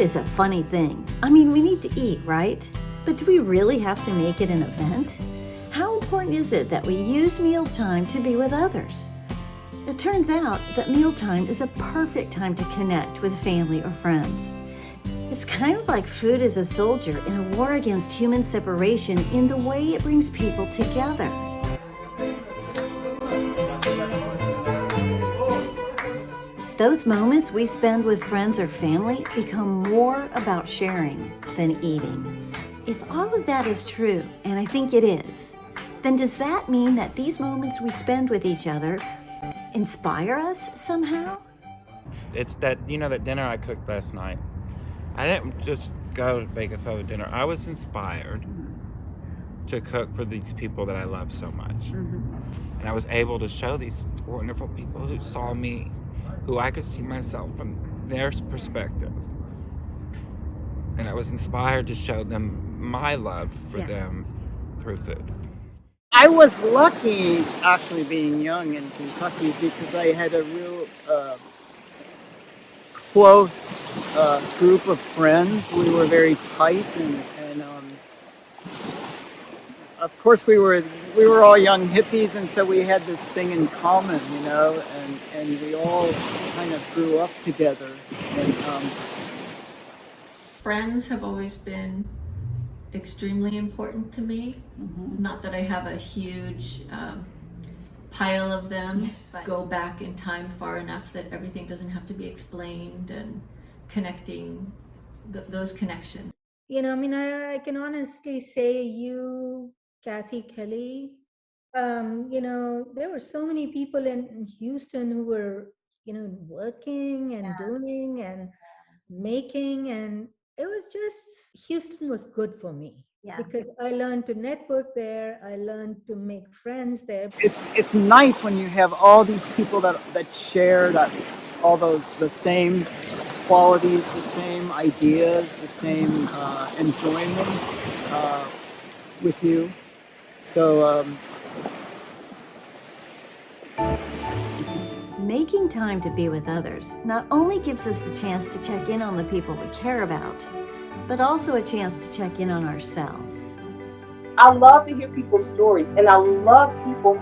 is a funny thing. I mean, we need to eat, right? But do we really have to make it an event? How important is it that we use mealtime to be with others? It turns out that mealtime is a perfect time to connect with family or friends. It's kind of like food as a soldier in a war against human separation in the way it brings people together. Those moments we spend with friends or family become more about sharing than eating. If all of that is true, and I think it is, then does that mean that these moments we spend with each other inspire us somehow? It's that, that dinner I cooked last night. I didn't just go to make us other dinner. I was inspired to cook for these people that I love so much. And I was able to show these wonderful people who saw me, who I could see myself from their perspective. And I was inspired to show them my love for them through food. I was lucky actually being young in Kentucky because I had a real close group of friends. We were very tight, and of course we were all young hippies, and so we had this thing in common, and we all kind of grew up together. And friends have always been extremely important to me. Not that I have a huge pile of them, but go back in time far enough that everything doesn't have to be explained, and connecting those connections. I can honestly say you, Kathy Kelly, there were so many people in Houston who were, working and doing and making, and it was just, Houston was good for me. Because I learned to network there, I learned to make friends there. it's nice when you have all these people that share the same qualities, the same ideas, the same enjoyments with you. So Making time to be with others not only gives us the chance to check in on the people we care about, but also a chance to check in on ourselves. I love to hear people's stories, and I love people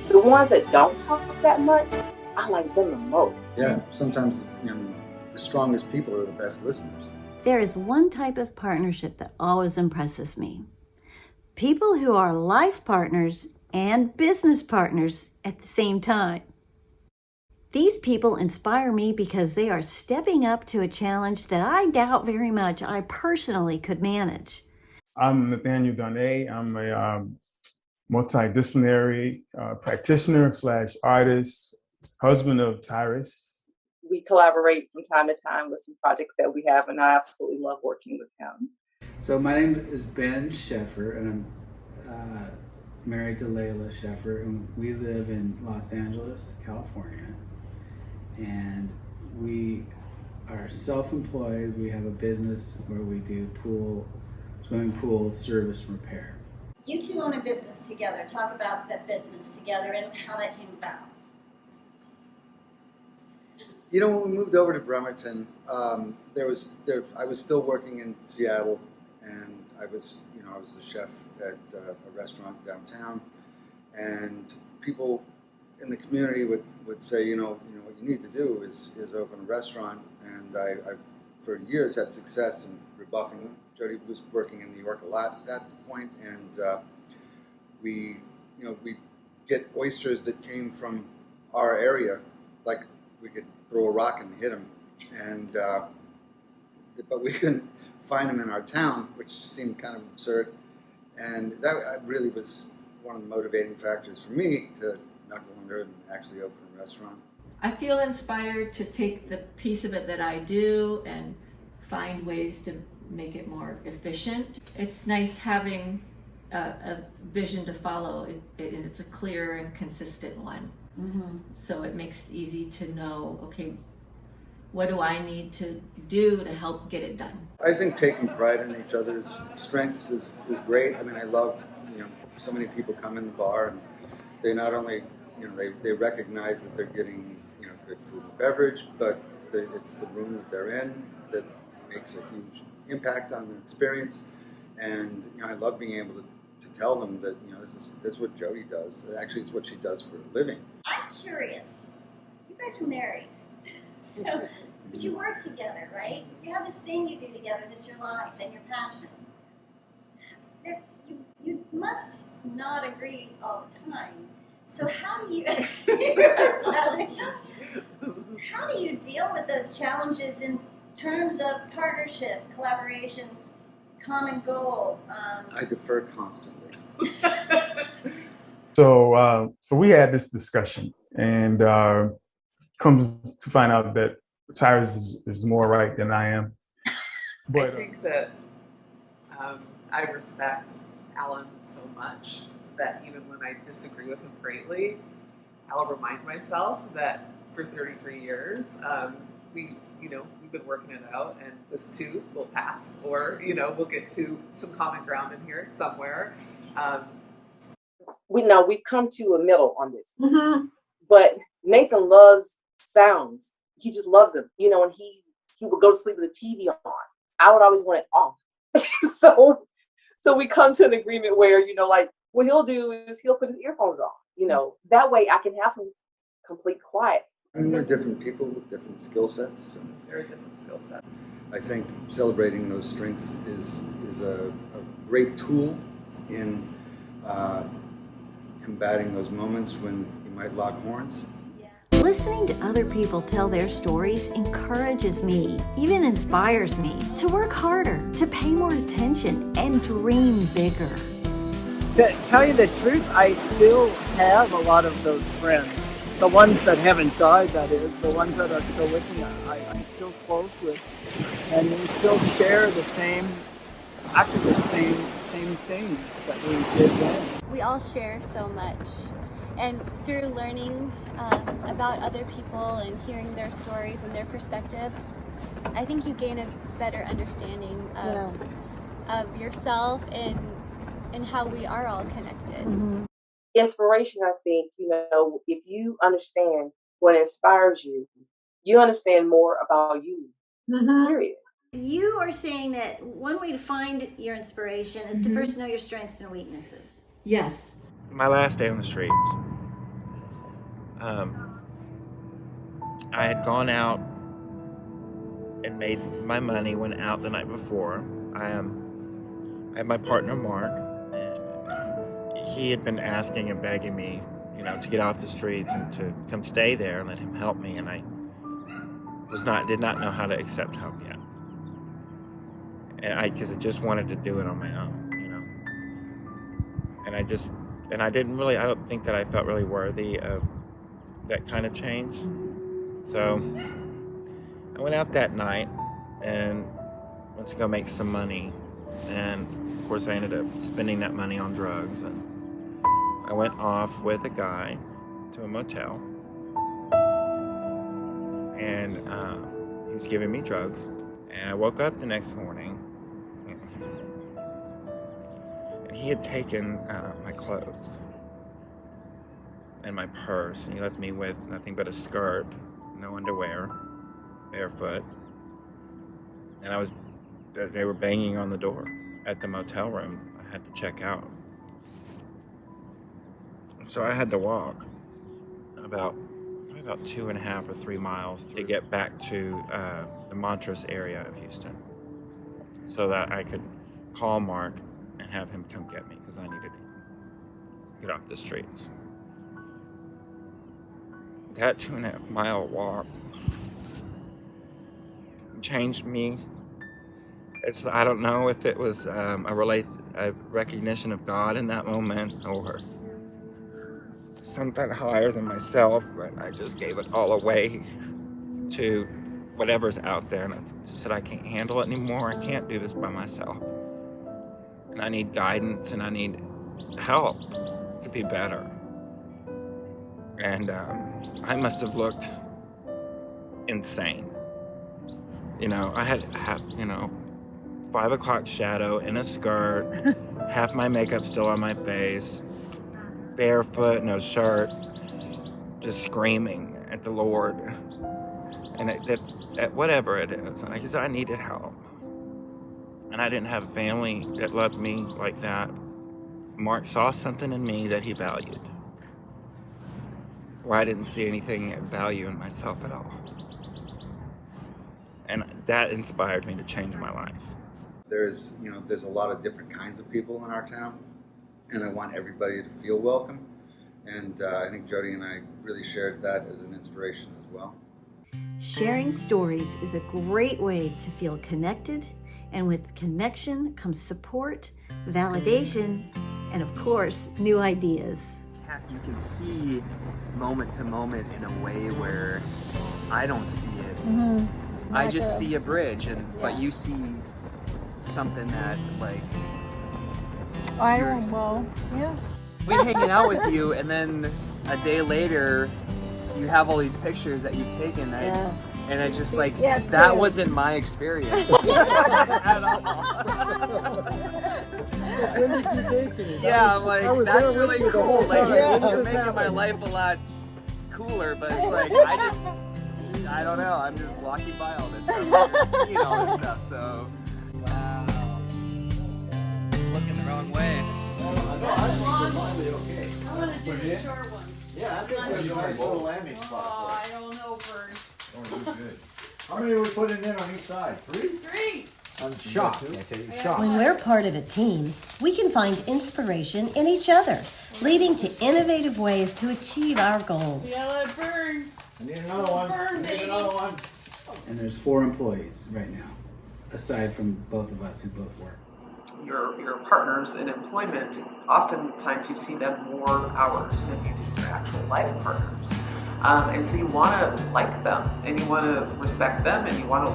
the ones that don't talk that much, I like them the most. Yeah, sometimes the strongest people are the best listeners. There is one type of partnership that always impresses me. People who are life partners and business partners at the same time. These people inspire me because they are stepping up to a challenge that I doubt very much I personally could manage. I'm Nathaniel Donay. I'm a multidisciplinary practitioner / artist, husband of Tyrus. We collaborate from time to time with some projects that we have, and I absolutely love working with him. So my name is Ben Sheffer, and I'm married to Layla Sheffer, and we live in Los Angeles, California. And we are self-employed. We have a business where we do swimming pool service and repair. You two own a business together. Talk about that business together and how that came about. When we moved over to Bremerton, I was still working in Seattle, and I was the chef at a restaurant downtown, and people in the community would say, what you need to do is open a restaurant, and I for years had success in rebuffing them. Jody was working in New York a lot at that point, and we get oysters that came from our area, like we could throw a rock and hit them, but we couldn't find them in our town, which seemed kind of absurd, and that really was one of the motivating factors for me to knuckle under and actually open a restaurant. I feel inspired to take the piece of it that I do and find ways to make it more efficient. It's nice having a vision to follow, and it's a clear and consistent one. So it makes it easy to know, okay, what do I need to do to help get it done? I think taking pride in each other's strengths is great. I mean, I love, so many people come in the bar and they not only, they recognize that they're getting, good food and beverage, but it's the room that they're in that makes a huge impact on their experience. And I love being able to tell them that this is what Jody does. Actually, it's what she does for a living. I'm curious. You guys were married, so but you work together, right? You have this thing you do together that's your life and your passion. You must not agree all the time. So how do you deal with those challenges in terms of partnership, collaboration, common goal? I defer constantly. So we had this discussion, and comes to find out that Tyrus is more right than I am. But I think that I respect Alan so much that even when I disagree with him greatly, I'll remind myself that for 33 years, we've been working it out, and this too will pass, or we'll get to some common ground in here somewhere. We've come to a middle on this. Mm-hmm. But Nathan loves sounds. He just loves them. And he would go to sleep with the TV on. I would always want it off. So we come to an agreement where, what he'll do is he'll put his earphones on. That way I can have some complete quiet. We're different people with different skill sets. Very different skill set. I think celebrating those strengths is a great tool in combating those moments when you might lock horns. Listening to other people tell their stories encourages me, even inspires me to work harder, to pay more attention, and dream bigger. To tell you the truth, I still have a lot of those friends. The ones that haven't died, that is, the ones that are still with me, I'm still close with. And we still share the same activism, same thing that we did then. We all share so much. And through learning about other people and hearing their stories and their perspective, I think you gain a better understanding of yourself and how we are all connected. Mm-hmm. Inspiration, I think, if you understand what inspires you, you understand more about you, period. You are saying that one way to find your inspiration is to first know your strengths and weaknesses. Yes. My last day on the streets, I had gone out and made my money, went out the night before. I had my partner Mark, and he had been asking and begging me, to get off the streets and to come stay there and let him help me, and I did not know how to accept help yet, and because I just wanted to do it on my own, and I don't think that I felt really worthy of that kind of change. So I went out that night and went to go make some money, and of course I ended up spending that money on drugs, and I went off with a guy to a motel, and he was giving me drugs, and I woke up the next morning and he had taken my clothes and my purse, and he left me with nothing but a skirt, no underwear, barefoot, and they were banging on the door at the motel room. I had to check out. So I had to walk about 2.5 or 3 miles to get back to the Montrose area of Houston, so that I could call Mark and have him come get me, because I needed to get off the streets. That 2.5 mile walk changed me. I don't know if it was a recognition of God in that moment, or something higher than myself, but I just gave it all away to whatever's out there, and I said, I can't handle it anymore. I can't do this by myself, and I need guidance, and I need help to be better. And I must have looked insane. I had 5 o'clock shadow in a skirt, half my makeup still on my face, barefoot, no shirt, just screaming at the Lord. And at whatever it is, and because I needed help. And I didn't have a family that loved me like that. Mark saw something in me that he valued, where I didn't see anything of value in myself at all. And that inspired me to change my life. There's a lot of different kinds of people in our town, and I want everybody to feel welcome. And I think Jody and I really shared that as an inspiration as well. Sharing stories is a great way to feel connected, and with connection comes support, validation, and of course, new ideas. You can see moment to moment in a way where I don't see it. I just see a bridge, but you see something that, like, we're hanging out with you, and then a day later you have all these pictures that you've taken, and it's just like, that wasn't my experience at all. When did you take it? Yeah, I'm like, that's really cool. Like, you're making my life a lot cooler, but it's like, I don't know, I'm just walking by all this stuff, seeing all this stuff, so. Wow. It's looking the wrong way. Okay. I want to do the short ones. Yeah, I think there's a nice little landing spot. Oh, I don't know, Vern. Good. How many are we putting in on each side? 3? 3. I'm shocked. I tell you, shocked. When we're part of a team, we can find inspiration in each other, leading to innovative ways to achieve our goals. Yeah, let it burn. I need another one. Burn, I need baby. another one. And there's 4 employees right now, aside from both of us who both work. Your partners in employment, oftentimes you see them more hours than you do your actual life partners. And so you want to like them, and you want to respect them, and you want to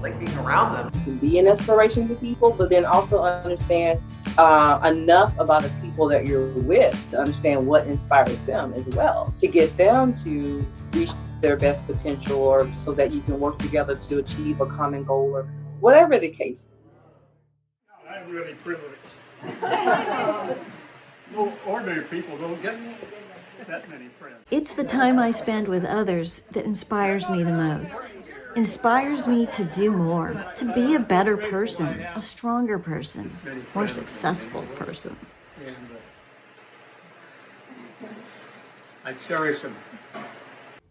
like being around them. You can be an inspiration to people, but then also understand enough about the people that you're with to understand what inspires them as well, to get them to reach their best potential, or so that you can work together to achieve a common goal, or whatever the case. I'm really privileged. No ordinary people don't get that many friends. It's the time I spend with others that inspires me the most. Inspires me to do more, to be a better person, a stronger person, more successful person. And I cherish them.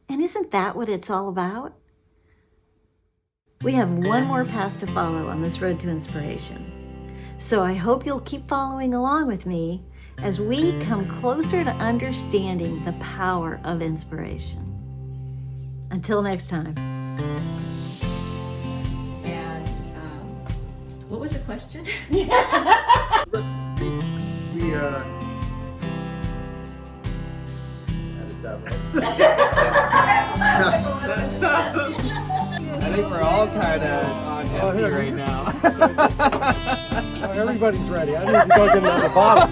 And isn't that what it's all about? We have one more path to follow on this road to inspiration. So I hope you'll keep following along with me as we come closer to understanding the power of inspiration. Until next time. And what was the question? I think we're all kind of on empty right now. Everybody's ready. I need to go get another bottle.